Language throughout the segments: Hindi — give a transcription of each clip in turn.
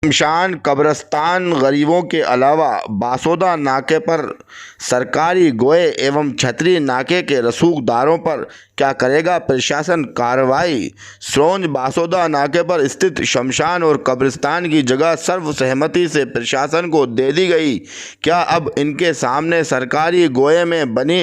शमशान कब्रिस्तान गरीबों के अलावा बासोदा नाके पर सरकारी गोए एवं छतरी नाके के रसूखदारों पर क्या करेगा प्रशासन कार्रवाई। स्रोंज बासोदा नाके पर स्थित शमशान और कब्रिस्तान की जगह सर्वसहमति से प्रशासन को दे दी गई। क्या अब इनके सामने सरकारी गोए में बनी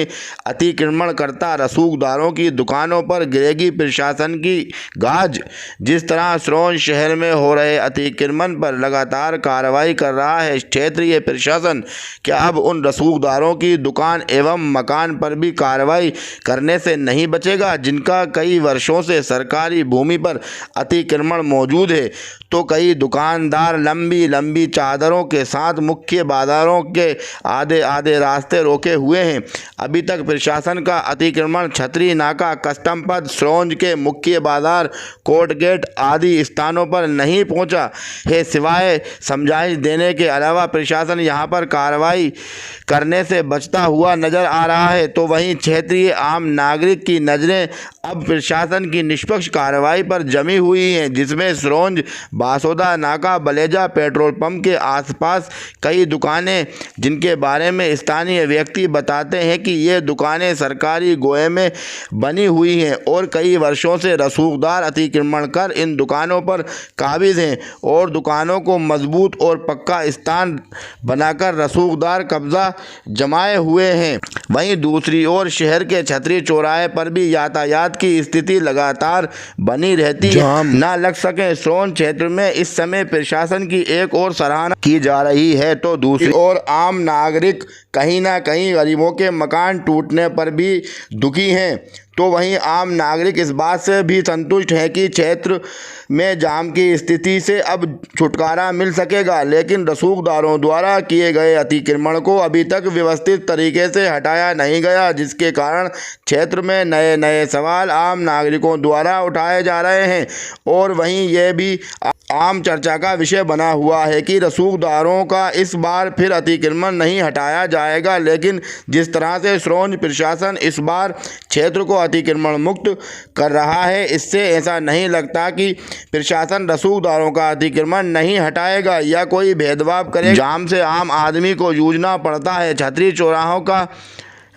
अतिक्रमणकर्ता रसूखदारों की दुकानों पर गिरेगी प्रशासन की गाज। जिस तरह स्रोंज शहर में हो रहे अतिक्रमण पर लगातार कार्रवाई कर रहा है क्षेत्रीय प्रशासन, क्या अब उन रसूखदारों की दुकान एवं मकान पर भी कार्रवाई करने से नहीं बचेगा जिनका कई वर्षों से सरकारी भूमि पर अतिक्रमण मौजूद है। तो कई दुकानदार लंबी लंबी चादरों के साथ मुख्य बाजारों के आधे आधे रास्ते रोके हुए हैं। अभी तक प्रशासन का अतिक्रमण छतरी नाका, कस्टम पथ, स्रोंज के मुख्य बाजार, कोर्ट गेट आदि स्थानों पर नहीं पहुंचा है। सिवाय समझाइश देने के अलावा प्रशासन यहां पर कार्रवाई करने से बचता हुआ नजर आ रहा है। तो वहीं क्षेत्रीय आम नागरिक की नज़रें अब प्रशासन की निष्पक्ष कार्रवाई पर जमी हुई हैं, जिसमें स्रोंज बासोदा नाका, बलेजा पेट्रोल पंप के आसपास कई दुकानें, जिनके बारे में स्थानीय व्यक्ति बताते हैं कि ये दुकानें सरकारी गोए में बनी हुई हैं और कई वर्षों से रसूखदार अतिक्रमण कर इन दुकानों पर काबिज हैं और दुकानों को मजबूत और पक्का स्थान बनाकर रसूखदार कब्जा जमाए हुए हैं। वहीं दूसरी ओर शहर के छतरी चौराहे पर भी यातायात की स्थिति लगातार बनी रहती है। ना लग सके स्रोंज क्षेत्र में इस समय प्रशासन की एक और सराहना की जा रही है, तो दूसरी ओर आम नागरिक कहीं ना कहीं गरीबों के मकान टूटने पर भी दुखी हैं। तो वहीं आम नागरिक इस बात से भी संतुष्ट है कि क्षेत्र में जाम की स्थिति से अब छुटकारा मिल सकेगा, लेकिन रसूखदारों द्वारा किए गए अतिक्रमण को अभी तक व्यवस्थित तरीके से हटाया नहीं गया, जिसके कारण क्षेत्र में नए नए सवाल आम नागरिकों द्वारा उठाए जा रहे हैं। और वहीं यह भी आम चर्चा का विषय बना हुआ है कि रसूखदारों का इस बार फिर अतिक्रमण नहीं हटाया जाएगा, लेकिन जिस तरह से स्रोंज प्रशासन इस बार क्षेत्र को अतिक्रमण मुक्त कर रहा है, इससे ऐसा नहीं लगता कि प्रशासन रसूखदारों का अतिक्रमण नहीं हटाएगा या कोई भेदभाव करेगा। जाम से आम आदमी को जूझना पड़ता है। छतरी चौराहों का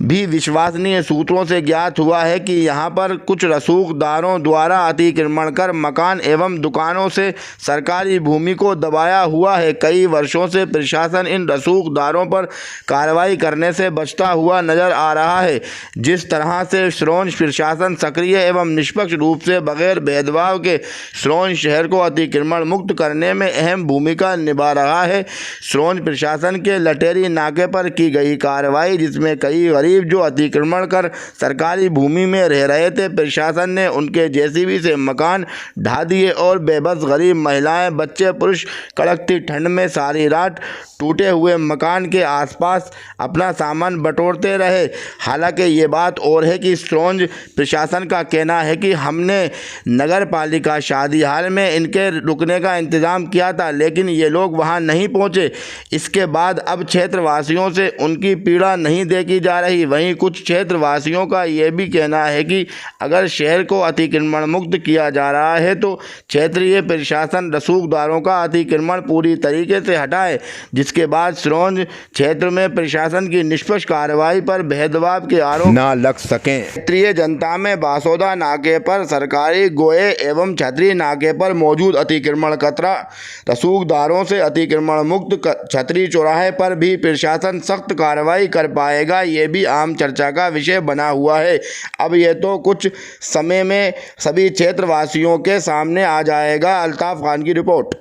भी विश्वसनीय सूत्रों से ज्ञात हुआ है कि यहां पर कुछ रसूखदारों द्वारा अतिक्रमण कर मकान एवं दुकानों से सरकारी भूमि को दबाया हुआ है। कई वर्षों से प्रशासन इन रसूखदारों पर कार्रवाई करने से बचता हुआ नजर आ रहा है। जिस तरह से स्रोंज प्रशासन सक्रिय एवं निष्पक्ष रूप से बगैर भेदभाव के स्रोंज शहर को अतिक्रमण मुक्त करने में अहम भूमिका निभा रहा है। स्रोंज प्रशासन के लटेरी नाके पर की गई कार्रवाई, जिसमें कई जो अतिक्रमण कर सरकारी भूमि में रह रहे थे, प्रशासन ने उनके जेसीबी से मकान ढा दिए और बेबस गरीब महिलाएं, बच्चे, पुरुष कड़कती ठंड में सारी रात टूटे हुए मकान के आसपास अपना सामान बटोरते रहे। हालांकि ये बात और है कि स्रोंज प्रशासन का कहना है कि हमने नगर पालिका शादी हाल में इनके रुकने का इंतजाम किया था, लेकिन ये लोग वहां नहीं पहुंचे। इसके बाद अब क्षेत्रवासियों से उनकी पीड़ा नहीं देखी जा रही। वहीं कुछ क्षेत्रवासियों का यह भी कहना है कि अगर शहर को अतिक्रमण मुक्त किया जा रहा है तो क्षेत्रीय प्रशासन रसूखदारों का अतिक्रमण पूरी तरीके से हटाए, जिसके बाद स्रोंज क्षेत्र में प्रशासन की निष्पक्ष कार्रवाई पर भेदभाव के आरोप न लग सकें। क्षेत्रीय जनता में बासोदा नाके पर सरकारी गोए एवं छतरी नाके पर मौजूद अतिक्रमण कतरा रसूखदारों से अतिक्रमण मुक्त छतरी चौराहे पर भी प्रशासन सख्त कार्रवाई कर पाएगा, ये भी आम चर्चा का विषय बना हुआ है। अब यह तो कुछ समय में सभी क्षेत्रवासियों के सामने आ जाएगा। अल्ताफ खान की रिपोर्ट।